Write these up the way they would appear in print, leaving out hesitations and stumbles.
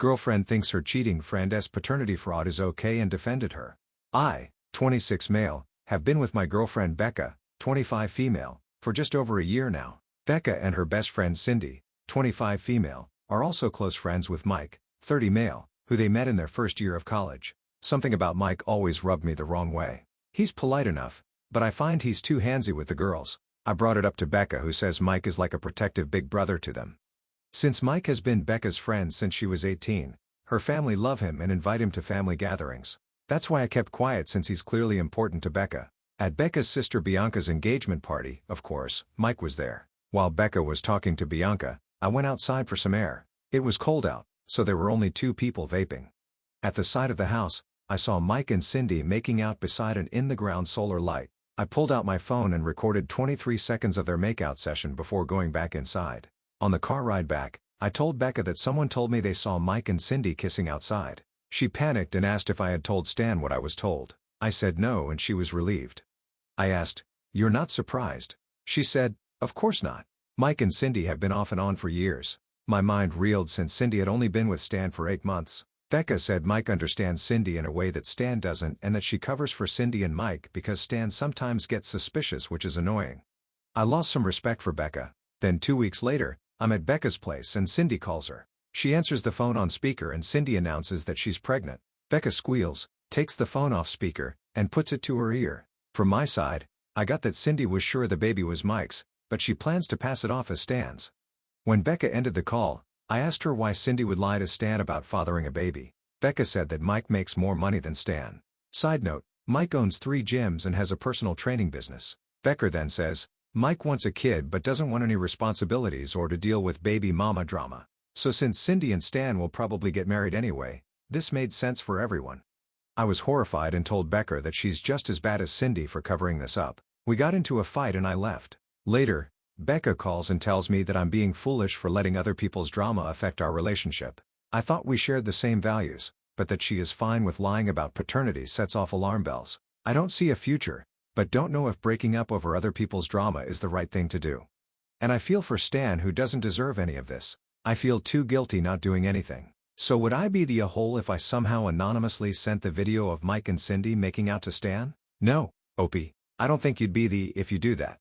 Girlfriend thinks her cheating friend's paternity fraud is okay and defended her. I, 26 male, have been with my girlfriend Becca, 25 female, for just over a year now. Becca and her best friend Cindy, 25 female, are also close friends with Mike, 30 male, who they met in their first year of college. Something about Mike always rubbed me the wrong way. He's polite enough, but I find he's too handsy with the girls. I brought it up to Becca, who says Mike is like a protective big brother to them. Since Mike has been Becca's friend since she was 18, her family love him and invite him to family gatherings. That's why I kept quiet, since he's clearly important to Becca. At Becca's sister Bianca's engagement party, of course, Mike was there. While Becca was talking to Bianca, I went outside for some air. It was cold out, so there were only 2 people vaping. At the side of the house, I saw Mike and Cindy making out beside an in-the-ground solar light. I pulled out my phone and recorded 23 seconds of their makeout session before going back inside. On the car ride back, I told Becca that someone told me they saw Mike and Cindy kissing outside. She panicked and asked if I had told Stan what I was told. I said no, and she was relieved. I asked, "You're not surprised?" She said, "Of course not. Mike and Cindy have been off and on for years." My mind reeled, since Cindy had only been with Stan for 8 months. Becca said Mike understands Cindy in a way that Stan doesn't, and that she covers for Cindy and Mike because Stan sometimes gets suspicious, which is annoying. I lost some respect for Becca. Then 2 weeks later, I'm at Becca's place and Cindy calls her. She answers the phone on speaker and Cindy announces that she's pregnant. Becca squeals, takes the phone off speaker, and puts it to her ear. From my side, I got that Cindy was sure the baby was Mike's, but she plans to pass it off as Stan's. When Becca ended the call, I asked her why Cindy would lie to Stan about fathering a baby. Becca said that Mike makes more money than Stan. Side note, Mike owns 3 gyms and has a personal training business. Becca then says, Mike wants a kid but doesn't want any responsibilities or to deal with baby mama drama. So since Cindy and Stan will probably get married anyway, this made sense for everyone. I was horrified and told Becca that she's just as bad as Cindy for covering this up. We got into a fight and I left. Later, Becca calls and tells me that I'm being foolish for letting other people's drama affect our relationship. I thought we shared the same values, but that she is fine with lying about paternity sets off alarm bells. I don't see a future, but don't know if breaking up over other people's drama is the right thing to do. And I feel for Stan, who doesn't deserve any of this. I feel too guilty not doing anything. So would I be the a-hole if I somehow anonymously sent the video of Mike and Cindy making out to Stan? No, Opie, I don't think you'd be the if you do that.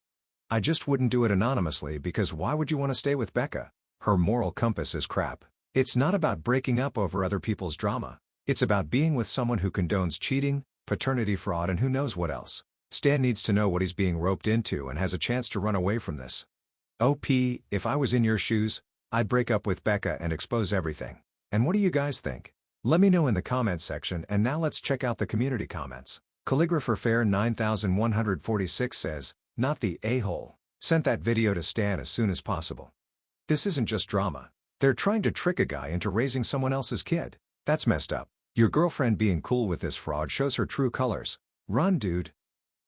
I just wouldn't do it anonymously, because why would you want to stay with Becca? Her moral compass is crap. It's not about breaking up over other people's drama. It's about being with someone who condones cheating, paternity fraud, and who knows what else. Stan needs to know what he's being roped into and has a chance to run away from this. OP, if I was in your shoes, I'd break up with Becca and expose everything. And what do you guys think? Let me know in the comments section, and now let's check out the community comments. Calligrapher Fair 9146 says, "Not the a-hole. Sent that video to Stan as soon as possible. This isn't just drama. They're trying to trick a guy into raising someone else's kid. That's messed up. Your girlfriend being cool with this fraud shows her true colors. Run, dude.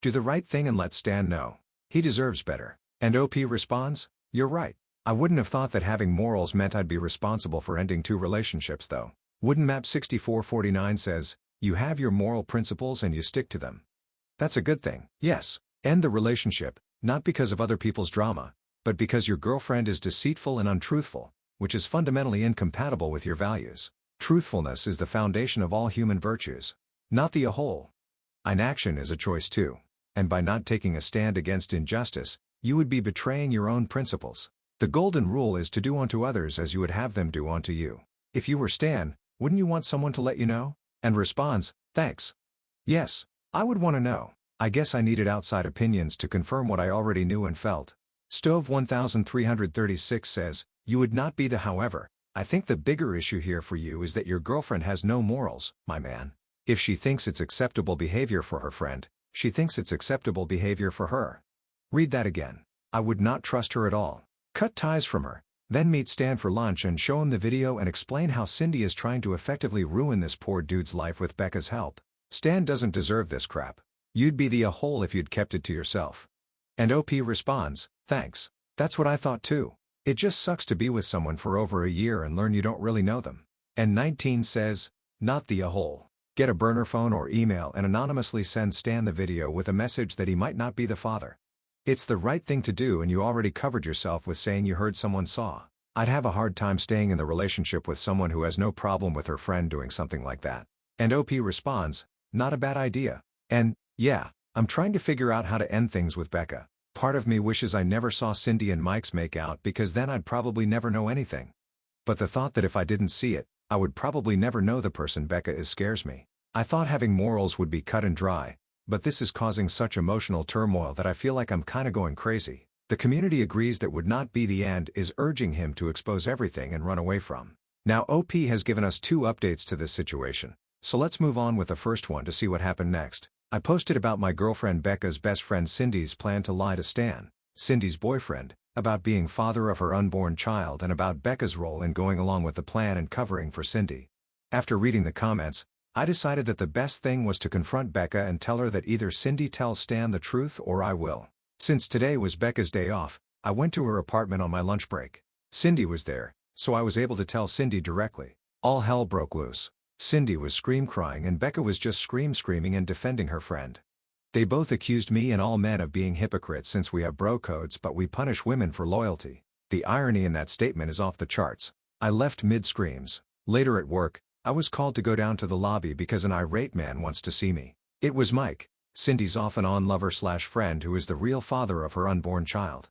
Do the right thing and let Stan know. He deserves better." And OP responds, "You're right. I wouldn't have thought that having morals meant I'd be responsible for ending 2 relationships though." Wooden Map 6449 says, "You have your moral principles and you stick to them. That's a good thing. Yes, end the relationship, not because of other people's drama, but because your girlfriend is deceitful and untruthful, which is fundamentally incompatible with your values. Truthfulness is the foundation of all human virtues. Not the a-hole. Inaction is a choice too. And by not taking a stand against injustice, you would be betraying your own principles. The golden rule is to do unto others as you would have them do unto you. If you were Stan, wouldn't you want someone to let you know?" And responds, "Thanks. Yes, I would want to know. I guess I needed outside opinions to confirm what I already knew and felt." Stove 1336 says, "You would not be the however. I think the bigger issue here for you is that your girlfriend has no morals, my man. If she thinks it's acceptable behavior for her friend, she thinks it's acceptable behavior for her." Read that again. "I would not trust her at all. Cut ties from her. Then meet Stan for lunch and show him the video and explain how Cindy is trying to effectively ruin this poor dude's life with Becca's help. Stan doesn't deserve this crap. You'd be the a-hole if you'd kept it to yourself." And OP responds, "Thanks. That's what I thought too. It just sucks to be with someone for over a year and learn you don't really know them." And 19 says, "Not the a-hole. Get a burner phone or email and anonymously send Stan the video with a message that he might not be the father. It's the right thing to do, and you already covered yourself with saying you heard someone saw. I'd have a hard time staying in the relationship with someone who has no problem with her friend doing something like that. And OP responds, not a bad idea. And, yeah, I'm trying to figure out how to end things with Becca. Part of me wishes I never saw Cindy and Mike's make out because then I'd probably never know anything. But the thought that if I didn't see it, I would probably never know the person Becca is scares me. I thought having morals would be cut and dry, but this is causing such emotional turmoil that I feel like I'm kinda going crazy. The community agrees that would not be the end is urging him to expose everything and run away from. Now OP has given us 2 updates to this situation, so let's move on with the first one to see what happened next. I posted about my girlfriend Becca's best friend Cindy's plan to lie to Stan, Cindy's boyfriend, about being father of her unborn child and about Becca's role in going along with the plan and covering for Cindy. After reading the comments, I decided that the best thing was to confront Becca and tell her that either Cindy tells Stan the truth or I will. Since today was Becca's day off, I went to her apartment on my lunch break. Cindy was there, so I was able to tell Cindy directly. All hell broke loose. Cindy was screaming and Becca was just screaming and defending her friend. They both accused me and all men of being hypocrites since we have bro codes but we punish women for loyalty. The irony in that statement is off the charts. I left mid-screams. Later at work, I was called to go down to the lobby because an irate man wants to see me. It was Mike, Cindy's off-and-on lover/friend who is the real father of her unborn child.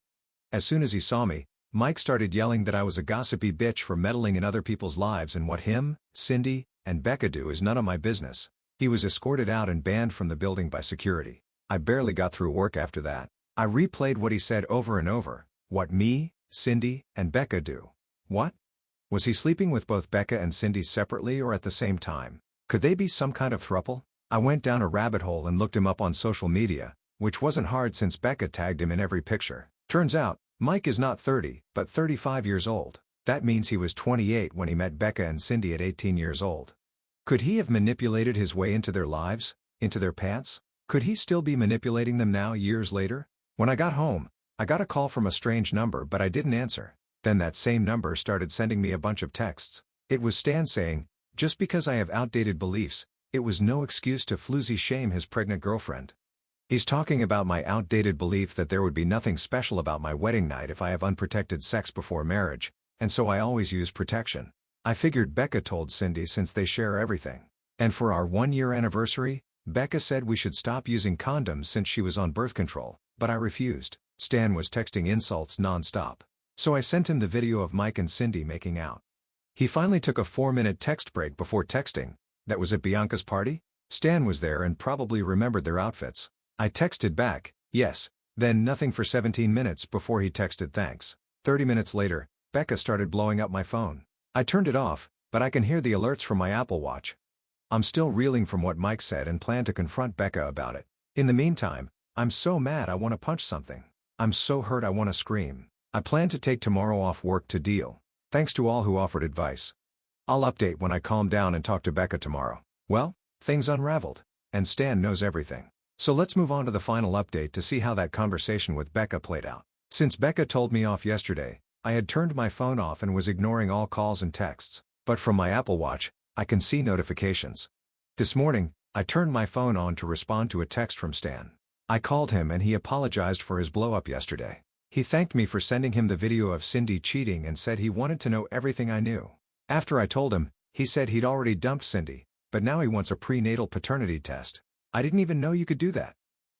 As soon as he saw me, Mike started yelling that I was a gossipy bitch for meddling in other people's lives and what him, Cindy, and Becca do is none of my business. He was escorted out and banned from the building by security. I barely got through work after that. I replayed what he said over and over. What me, Cindy, and Becca do. What? Was he sleeping with both Becca and Cindy separately or at the same time? Could they be some kind of throuple? I went down a rabbit hole and looked him up on social media, which wasn't hard since Becca tagged him in every picture. Turns out, Mike is not 30, but 35 years old. That means he was 28 when he met Becca and Cindy at 18 years old. Could he have manipulated his way into their lives, into their pants? Could he still be manipulating them now years later? When I got home, I got a call from a strange number but I didn't answer. Then that same number started sending me a bunch of texts. It was Stan saying, just because I have outdated beliefs, it was no excuse to floozy shame his pregnant girlfriend. He's talking about my outdated belief that there would be nothing special about my wedding night if I have unprotected sex before marriage, and so I always use protection. I figured Becca told Cindy since they share everything. And for our 1-year anniversary, Becca said we should stop using condoms since she was on birth control, but I refused. Stan was texting insults non-stop. So I sent him the video of Mike and Cindy making out. He finally took a 4-minute text break before texting. That was at Bianca's party? Stan was there and probably remembered their outfits. I texted back, yes, then nothing for 17 minutes before he texted thanks. 30 minutes later, Becca started blowing up my phone. I turned it off, but I can hear the alerts from my Apple Watch. I'm still reeling from what Mike said and plan to confront Becca about it. In the meantime, I'm so mad I want to punch something. I'm so hurt I want to scream. I plan to take tomorrow off work to deal. Thanks to all who offered advice. I'll update when I calm down and talk to Becca tomorrow. Well, things unraveled, and Stan knows everything. So let's move on to the final update to see how that conversation with Becca played out. Since Becca told me off yesterday, I had turned my phone off and was ignoring all calls and texts, but from my Apple Watch, I can see notifications. This morning, I turned my phone on to respond to a text from Stan. I called him and he apologized for his blow-up yesterday. He thanked me for sending him the video of Cindy cheating and said he wanted to know everything I knew. After I told him, he said he'd already dumped Cindy, but now he wants a prenatal paternity test. I didn't even know you could do that.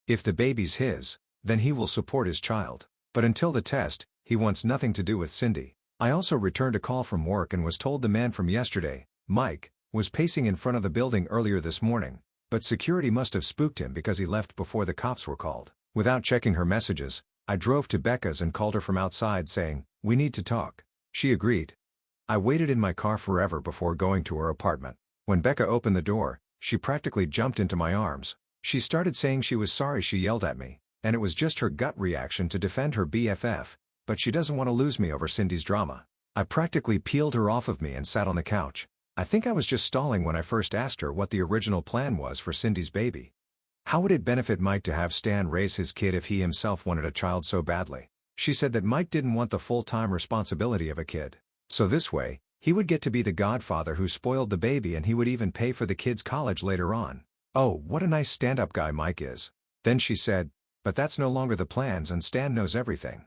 If the baby's his, then he will support his child. But until the test, he wants nothing to do with Cindy. I also returned a call from work and was told the man from yesterday, Mike, was pacing in front of the building earlier this morning, but security must have spooked him because he left before the cops were called. Without checking her messages, I drove to Becca's and called her from outside saying, we need to talk. She agreed. I waited in my car forever before going to her apartment. When Becca opened the door, she practically jumped into my arms. She started saying she was sorry she yelled at me, and it was just her gut reaction to defend her BFF, but she doesn't want to lose me over Cindy's drama. I practically peeled her off of me and sat on the couch. I think I was just stalling when I first asked her what the original plan was for Cindy's baby. How would it benefit Mike to have Stan raise his kid if he himself wanted a child so badly? She said that Mike didn't want the full-time responsibility of a kid. So this way, he would get to be the godfather who spoiled the baby and he would even pay for the kid's college later on. Oh, what a nice stand-up guy Mike is. Then she said, but that's no longer the plans and Stan knows everything.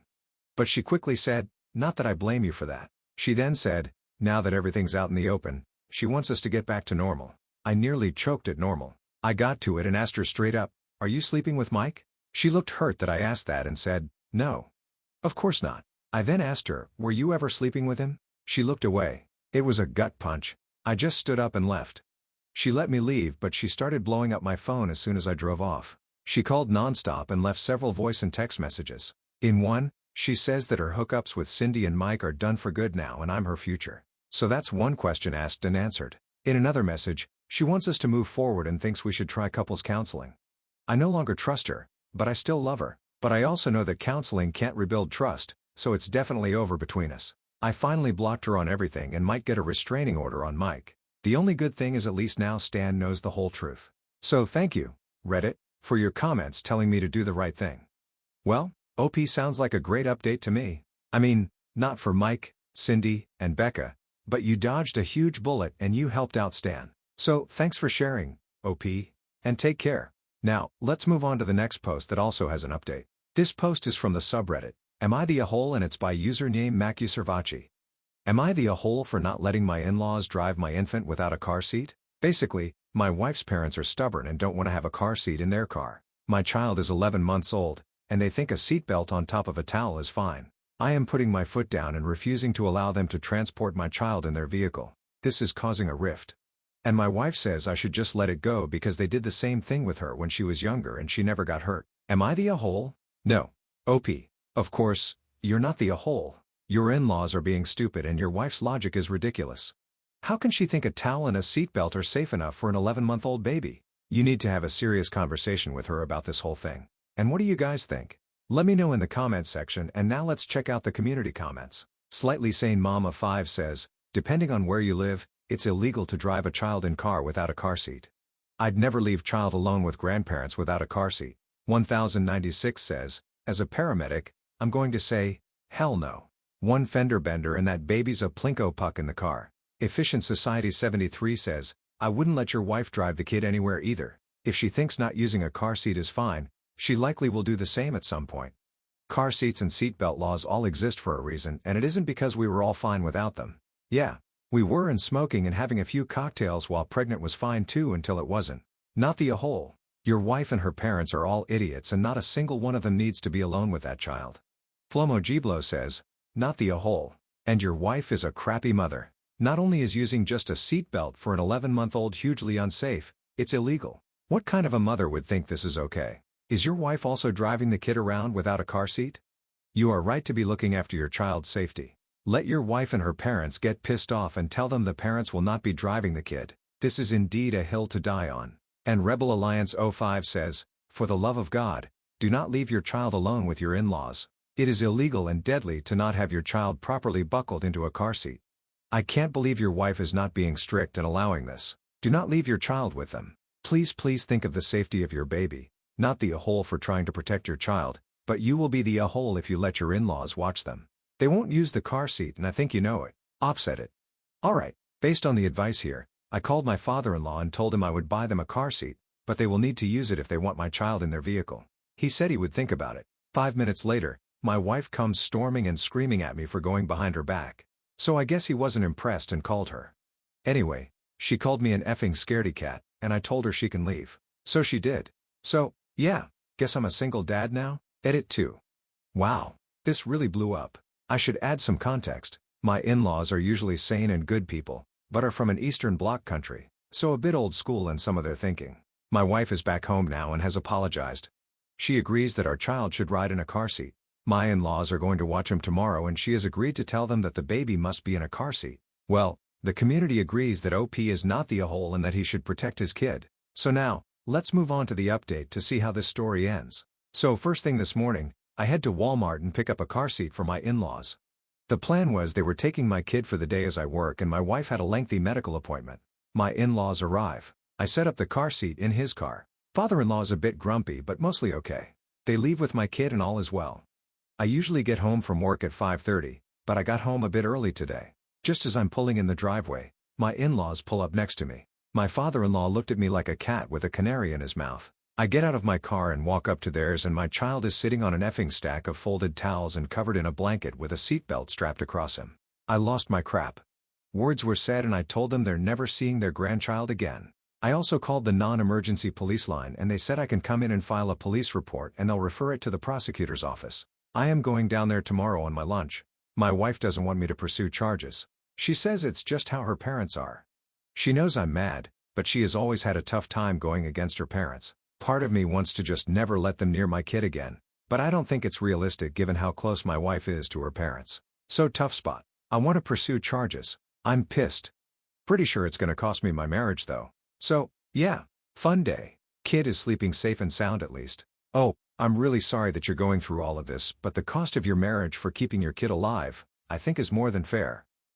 But she quickly said, not that I blame you for that. She then said, now that everything's out in the open, she wants us to get back to normal. I nearly choked at normal. I got to it and asked her straight up, are you sleeping with Mike? She looked hurt that I asked that and said, no. Of course not. I then asked her, were you ever sleeping with him? She looked away. It was a gut punch. I just stood up and left. She let me leave, but she started blowing up my phone as soon as I drove off. She called nonstop and left several voice and text messages. In one, she says that her hookups with Cindy and Mike are done for good now and I'm her future. So that's one question asked and answered. In another message, she wants us to move forward and thinks we should try couples counseling. I no longer trust her, but I still love her. But I also know that counseling can't rebuild trust, so it's definitely over between us. I finally blocked her on everything and might get a restraining order on Mike. The only good thing is at least now Stan knows the whole truth. So thank you, Reddit, for your comments telling me to do the right thing. Well, OP sounds like a great update to me. I mean, not for Mike, Cindy, and Becca, but you dodged a huge bullet and you helped out Stan. So thanks for sharing, OP, and take care. Now, let's move on to the next post that also has an update. This post is from the subreddit, Am I the a-hole, and it's by username Macuservaci. Am I the a-hole for not letting my in-laws drive my infant without a car seat? Basically, my wife's parents are stubborn and don't want to have a car seat in their car. My child is 11 months old, and they think a seatbelt on top of a towel is fine. I am putting my foot down and refusing to allow them to transport my child in their vehicle. This is causing a rift. And my wife says I should just let it go because they did the same thing with her when she was younger and she never got hurt. Am I the a-hole? No. OP. Of course, you're not the a-hole. Your in-laws are being stupid and your wife's logic is ridiculous. How can she think a towel and a seatbelt are safe enough for an 11-month-old baby? You need to have a serious conversation with her about this whole thing. And what do you guys think? Let me know in the comments section, and now let's check out the community comments. Slightly Sane Mama 5 says, depending on where you live, it's illegal to drive a child in car without a car seat. I'd never leave child alone with grandparents without a car seat. 1096 says, as a paramedic, I'm going to say, hell no. One fender bender and that baby's a plinko puck in the car. Efficient Society 73 says, I wouldn't let your wife drive the kid anywhere either. If she thinks not using a car seat is fine, she likely will do the same at some point. Car seats and seatbelt laws all exist for a reason, and it isn't because we were all fine without them. Yeah. We were, and smoking and having a few cocktails while pregnant was fine too until it wasn't. Not the a-hole. Your wife and her parents are all idiots and not a single one of them needs to be alone with that child. Flomo Giblo says, not the a-hole. And your wife is a crappy mother. Not only is using just a seatbelt for an 11-month-old hugely unsafe, it's illegal. What kind of a mother would think this is okay? Is your wife also driving the kid around without a car seat? You are right to be looking after your child's safety. Let your wife and her parents get pissed off and tell them the parents will not be driving the kid. This is indeed a hill to die on. And Rebel Alliance 05 says, for the love of God, do not leave your child alone with your in-laws. It is illegal and deadly to not have your child properly buckled into a car seat. I can't believe your wife is not being strict and allowing this. Do not leave your child with them. Please think of the safety of your baby, not the a-hole for trying to protect your child, but you will be the a-hole if you let your in-laws watch them. They won't use the car seat and I think you know it. Offset it. Alright, based on the advice here, I called my father-in-law and told him I would buy them a car seat, but they will need to use it if they want my child in their vehicle. He said he would think about it. 5 minutes later, my wife comes storming and screaming at me for going behind her back. So I guess he wasn't impressed and called her. Anyway, she called me an effing scaredy cat, and I told her she can leave. So she did. So, yeah, guess I'm a single dad now? Edit 2. Wow, this really blew up. I should add some context. My in-laws are usually sane and good people, but are from an Eastern Bloc country, so a bit old school in some of their thinking. My wife is back home now and has apologized. She agrees that our child should ride in a car seat. My in-laws are going to watch him tomorrow and she has agreed to tell them that the baby must be in a car seat. Well, the community agrees that OP is not the a-hole and that he should protect his kid. So now, let's move on to the update to see how this story ends. So first thing this morning, I head to Walmart and pick up a car seat for my in-laws. The plan was they were taking my kid for the day as I work and my wife had a lengthy medical appointment. My in-laws arrive. I set up the car seat in his car. Father-in-law is a bit grumpy but mostly okay. They leave with my kid and all is well. I usually get home from work at 5:30, but I got home a bit early today. Just as I'm pulling in the driveway, my in-laws pull up next to me. My father-in-law looked at me like a cat with a canary in his mouth. I get out of my car and walk up to theirs and my child is sitting on an effing stack of folded towels and covered in a blanket with a seatbelt strapped across him. I lost my crap. Words were said and I told them they're never seeing their grandchild again. I also called the non-emergency police line and they said I can come in and file a police report and they'll refer it to the prosecutor's office. I am going down there tomorrow on my lunch. My wife doesn't want me to pursue charges. She says it's just how her parents are. She knows I'm mad, but she has always had a tough time going against her parents. Part of me wants to just never let them near my kid again, but I don't think it's realistic given how close my wife is to her parents. So tough spot. I want to pursue charges. I'm pissed. Pretty sure it's gonna cost me my marriage though. So, yeah, fun day. Kid is sleeping safe and sound at least. Oh, I'm really sorry that you're going through all of this, but the cost of your marriage for keeping your kid alive, I think is more than fair.